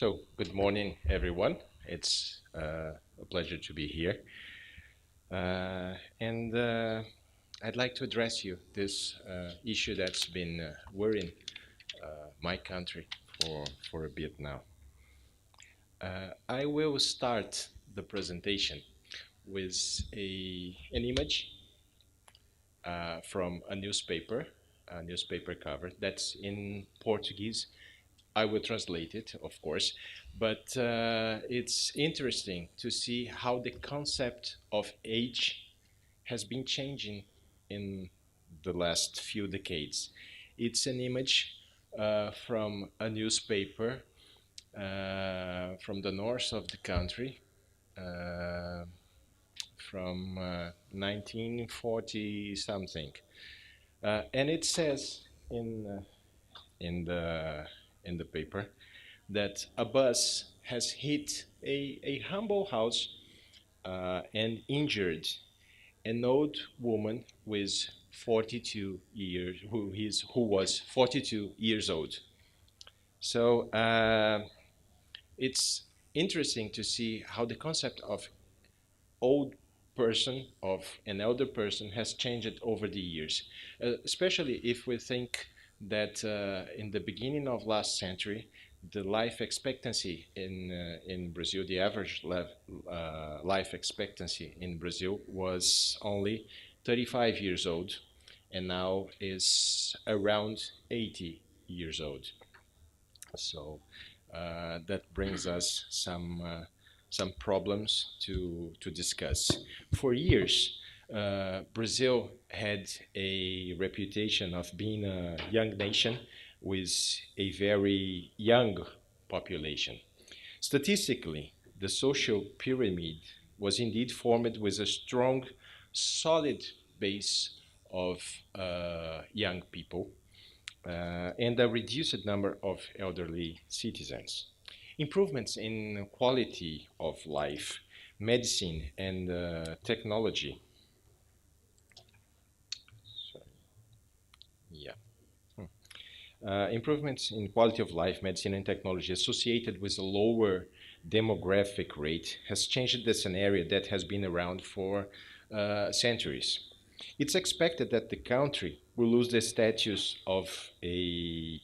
So, good morning, everyone. It's a pleasure to be here. And I'd like to address you this issue that's been worrying my country for a bit now. I will start the presentation with an image from a newspaper cover that's in Portuguese. I will translate it, of course, but it's interesting to see how the concept of age has been changing in the last few decades. It's an image from a newspaper from the north of the country uh, from 1940 something. And it says in the in the paper that a bus has hit a humble house and injured an old woman with 42 years, who was 42 years old. So it's interesting to see how the concept of old person, of an elder person, has changed over the years, especially if we think that in the beginning of last century, the life expectancy in Brazil, the average life expectancy in Brazil was only 35 years old, and now is around 80 years old. So that brings us some problems to discuss. For years, Brazil had a reputation of being a young nation with a very young population. Statistically, the social pyramid was indeed formed with a strong, solid base of young people and a reduced number of elderly citizens. Improvements in quality of life, medicine, and technology. Sorry. Yeah. Improvements in quality of life, medicine, and technology associated with a lower demographic rate has changed the scenario that has been around for centuries. It's expected that the country will lose the status of a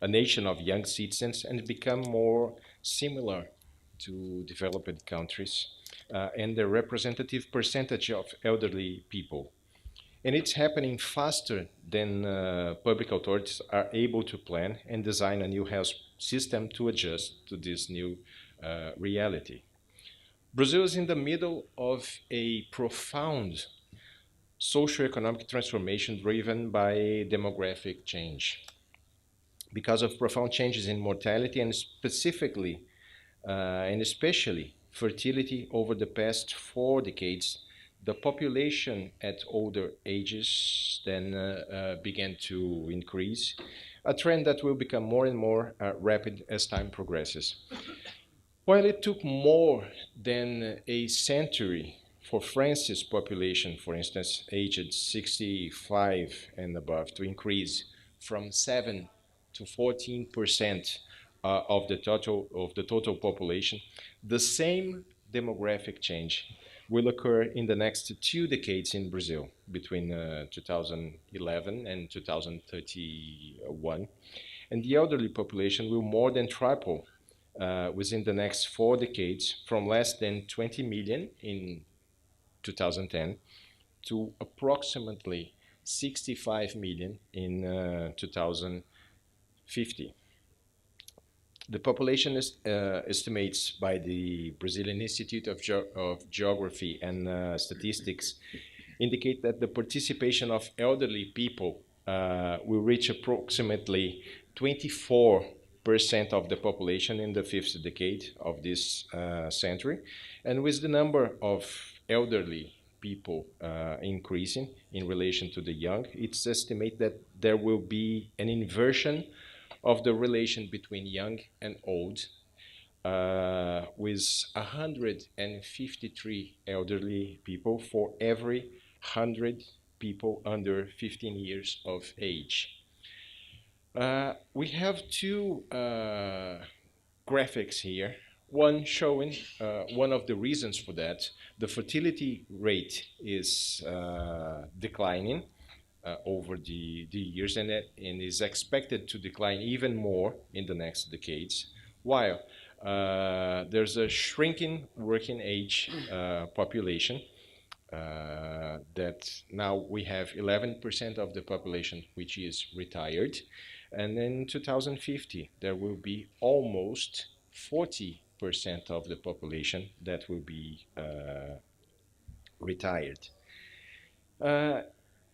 nation of young citizens and become more similar to developed countries and the representative percentage of elderly people. And it's happening faster than public authorities are able to plan and design a new health system to adjust to this new reality. Brazil is in the middle of a profound socioeconomic transformation driven by demographic change. Because of profound changes in mortality and specifically and especially fertility over the past 4 decades, the population at older ages then began to increase, a trend that will become more and more rapid as time progresses. While it took more than a century for France's population, for instance, aged 65 and above, to increase from 7 to 14% of the total population, the same demographic change will occur in the next 2 decades in Brazil, between 2011 and 2031, and the elderly population will more than triple within the next 4 decades, from less than 20 million in 2010 to approximately 65 million in 2050. The population estimates by the Brazilian Institute of Geography and Statistics indicate that the participation of elderly people will reach approximately 24% of the population in the fifth decade of this century. And with the number of elderly people increasing in relation to the young, it's estimated that there will be an inversion of the relation between young and old, with 153 elderly people for every 100 people under 15 years of age. We have two graphics here. One showing one of the reasons for that. The fertility rate is declining over the years, and is expected to decline even more in the next decades, while there's a shrinking working age population that now we have 11% of the population which is retired, and in 2050 there will be almost 40% of the population that will be retired. Uh,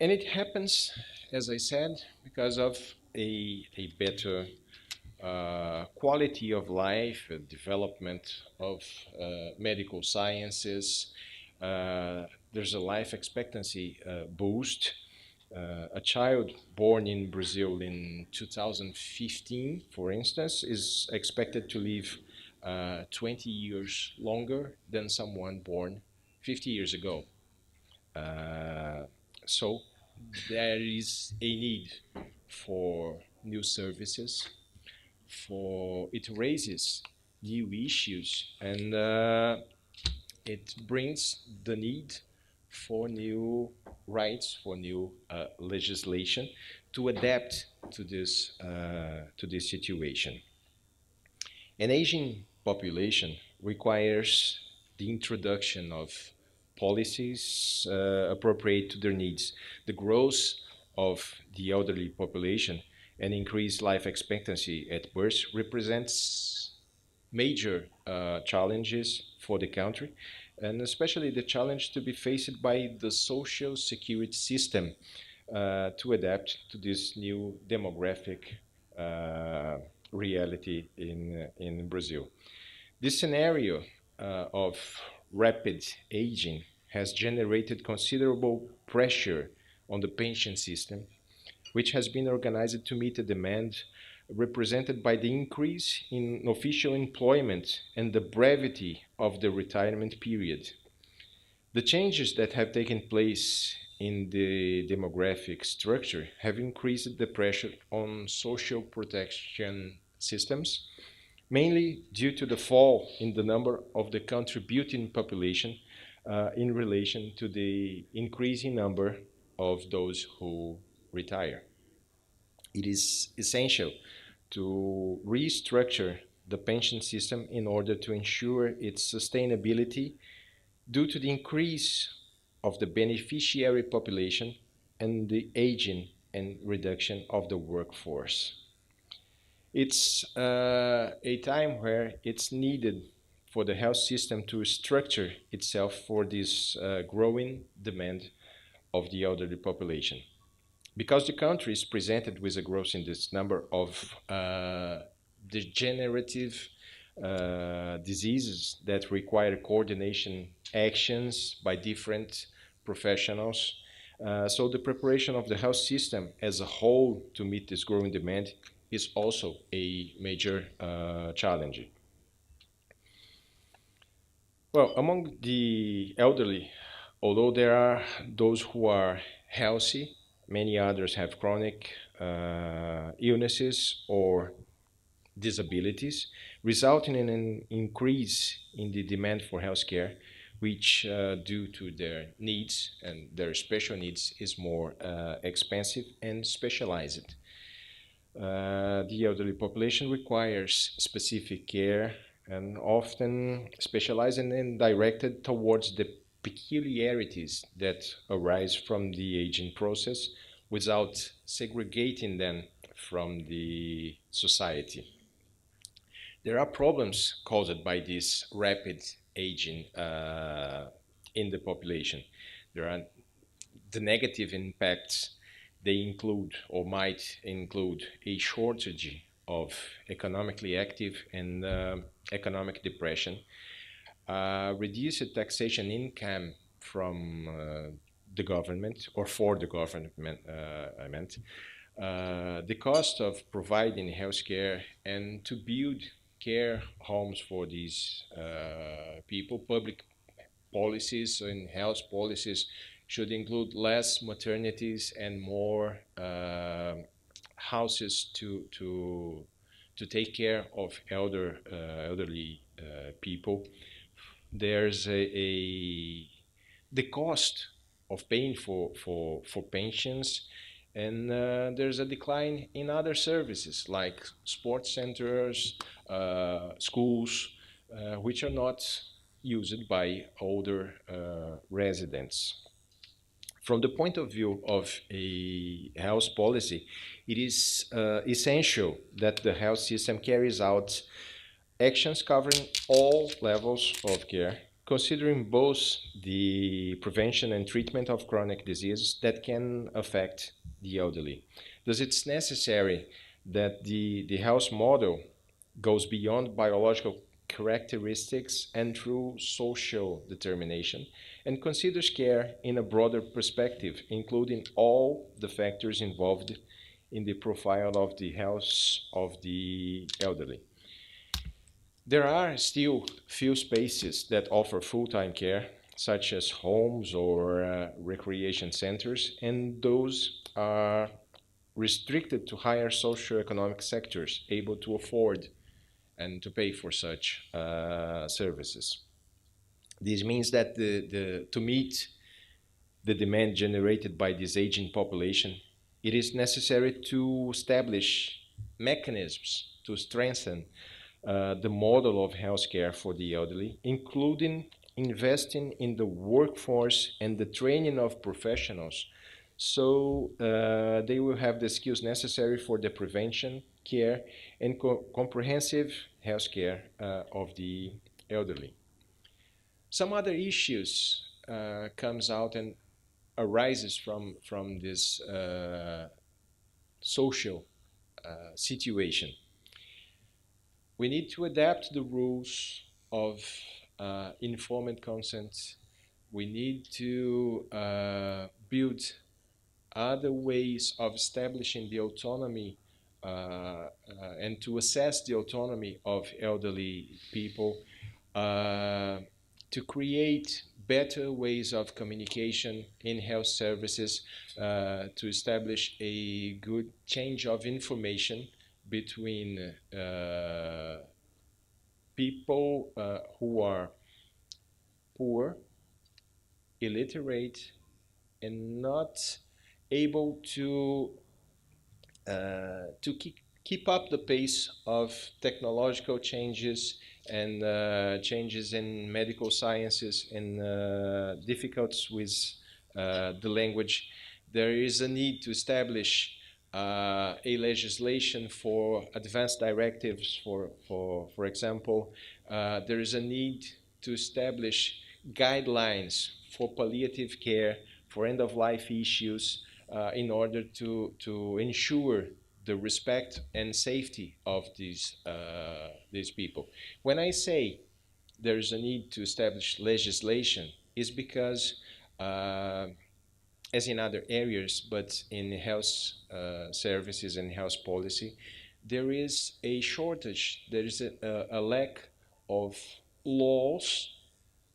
and it happens, as I said, because of a better quality of life, development of medical sciences. There's a life expectancy boost. A child born in Brazil in 2015, for instance, is expected to live 20 years longer than someone born 50 years ago. Uh, so there is a need for new services, for it raises new issues, and it brings the need for new rights, for new legislation to adapt to this situation. An aging population requires the introduction of policies appropriate to their needs. The growth of the elderly population and increased life expectancy at birth represents major challenges for the country, and especially the challenge to be faced by the social security system to adapt to this new demographic uh, reality in Brazil. This scenario of rapid aging has generated considerable pressure on the pension system, which has been organized to meet a demand represented by the increase in official employment and the brevity of the retirement period. The changes that have taken place in the demographic structure have increased the pressure on social protection systems, mainly due to the fall in the number of the contributing population in relation to the increasing number of those who retire. It is essential to restructure the pension system in order to ensure its sustainability due to the increase of the beneficiary population and the aging and reduction of the workforce. It's a time where it's needed for the health system to structure itself for this growing demand of the elderly population. Because the country is presented with a growth in this number of degenerative diseases that require coordination actions by different professionals. So the preparation of the health system as a whole to meet this growing demand is also a major challenge. Well, among the elderly, although there are those who are healthy, many others have chronic illnesses or disabilities, resulting in an increase in the demand for healthcare, which, due to their needs and their special needs, is more expensive and specialized. The elderly population requires specific care and often specialized and directed towards the peculiarities that arise from the aging process without segregating them from the society. There are problems caused by this rapid aging in the population. There are the negative impacts. They include or might include a shortage of economically active and economic depression, reduced taxation income from the government or for the government, I meant, the cost of providing healthcare and to build care homes for these people. Public policies and health policies should include less maternities and more houses to take care of elderly people, there's the cost of paying for pensions, and there's a decline in other services like sports centers, schools, which are not used by older residents. From the point of view of a health policy, it is essential that the health system carries out actions covering all levels of care, considering both the prevention and treatment of chronic diseases that can affect the elderly. Thus, it's necessary that the health model goes beyond biological characteristics and through social determination, and considers care in a broader perspective, including all the factors involved in the profile of the health of the elderly. There are still few spaces that offer full-time care, such as homes or recreation centers, and those are restricted to higher socioeconomic sectors able to afford and to pay for such services. This means that to meet the demand generated by this aging population, it is necessary to establish mechanisms to strengthen the model of healthcare for the elderly, including investing in the workforce and the training of professionals so they will have the skills necessary for the prevention, care, and comprehensive health care of the elderly. Some other issues comes out and arises from this social situation. We need to adapt the rules of informed consent. We need to build other ways of establishing the autonomy and to assess the autonomy of elderly people, to create better ways of communication in health services, to establish a good change of information between people who are poor, illiterate, and not able to keep up the pace of technological changes and changes in medical sciences and difficulties with the language. There is a need to establish a legislation for advanced directives. For example, there is a need to establish guidelines for palliative care, for end-of-life issues, in order to ensure the respect and safety of these people. When I say there is a need to establish legislation, is because as in other areas, but in health services and health policy, there is a shortage, there is a lack of laws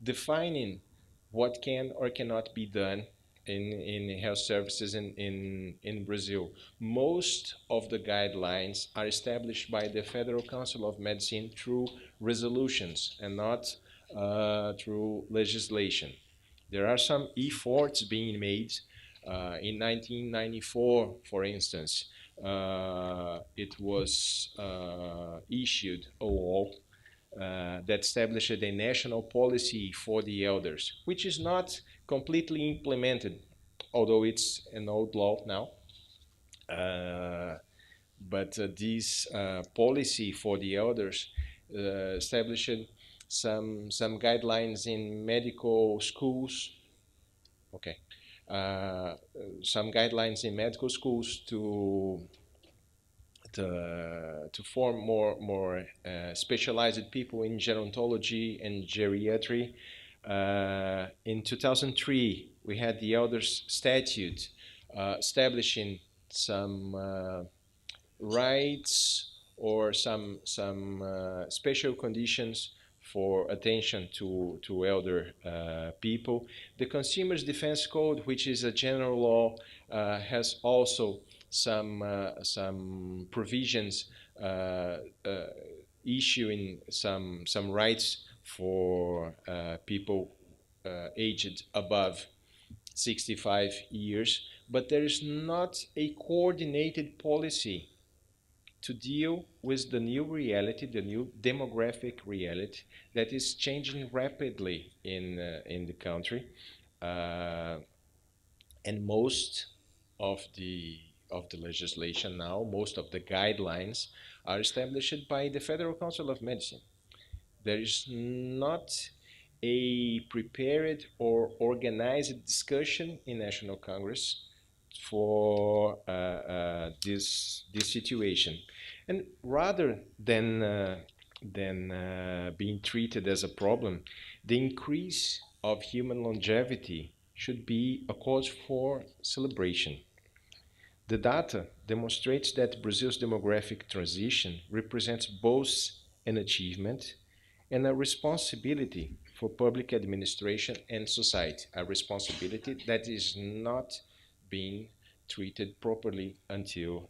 defining what can or cannot be done in health services in Brazil. Most of the guidelines are established by the Federal Council of Medicine through resolutions and not through legislation. There are some efforts being made. In 1994, for instance, it was issued a law that established a national policy for the elders, which is not completely implemented, although it's an old law now. But this policy for the elders established some guidelines in medical schools. Okay, some guidelines in medical schools to form more specialized people in gerontology and geriatry. In 2003, we had the Elders Statute establishing some rights or some special conditions for attention to elder people. The Consumers Defense Code, which is a general law, has also some provisions issuing some rights for people aged above 65 years, but there is not a coordinated policy to deal with the new reality, the new demographic reality that is changing rapidly in the country, and most of the legislation now, most of the guidelines are established by the Federal Council of Medicine. There is not a prepared or organized discussion in National Congress for this situation. And rather than being treated as a problem, the increase of human longevity should be a cause for celebration. The data demonstrates that Brazil's demographic transition represents both an achievement and a responsibility for public administration and society, a responsibility that is not being treated properly until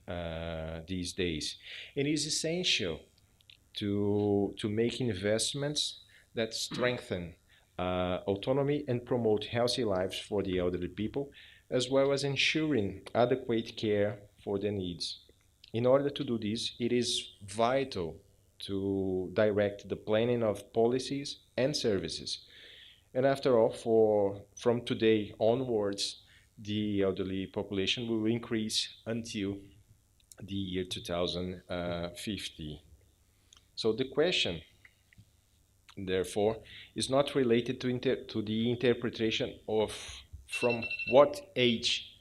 these days. It is essential to make investments that strengthen autonomy and promote healthy lives for the elderly people, as well as ensuring adequate care for their needs. In order to do this, it is vital to direct the planning of policies and services. And after all, from today onwards, the elderly population will increase until the year 2050. So the question, therefore, is not related to the interpretation of from what age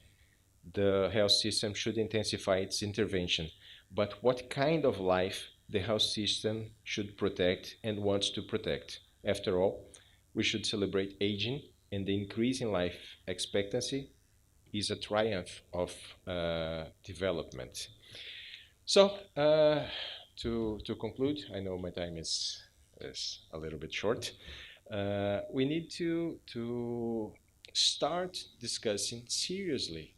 the health system should intensify its intervention, but what kind of life the health system should protect and wants to protect. After all, we should celebrate aging, and the increase in life expectancy is a triumph of development. So, to conclude, I know my time is a little bit short. We need to start discussing seriously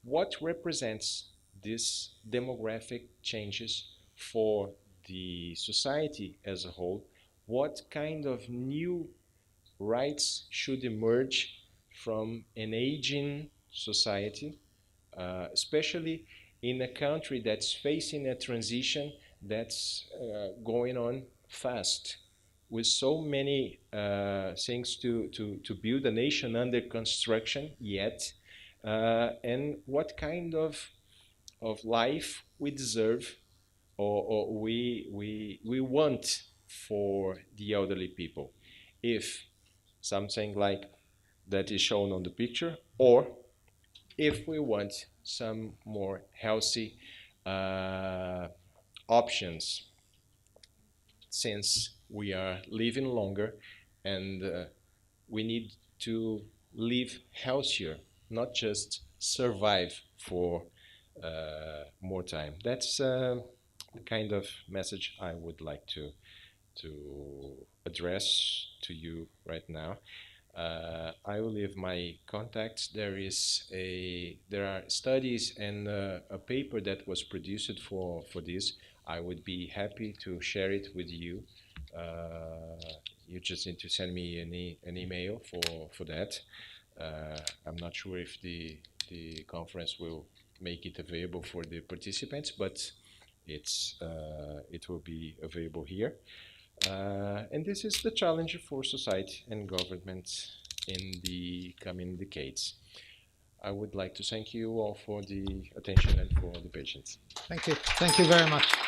what represents these demographic changes for the society as a whole, what kind of new rights should emerge from an aging society, especially in a country that's facing a transition that's going on fast, with so many things to build a nation under construction yet, and what kind of life we deserve or we want for the elderly people, if something like that is shown on the picture, or if we want some more healthy options, since we are living longer and we need to live healthier, not just survive for more time. That's the kind of message I would like to address to you right now. I will leave my contacts. There are studies and a paper that was produced for this. I would be happy to share it with you. You just need to send me an email for that. I'm not sure if the conference will make it available for the participants, but it will be available here. And this is the challenge for society and government in the coming decades. I would like to thank you all for the attention and for the patience. Thank you. Thank you very much.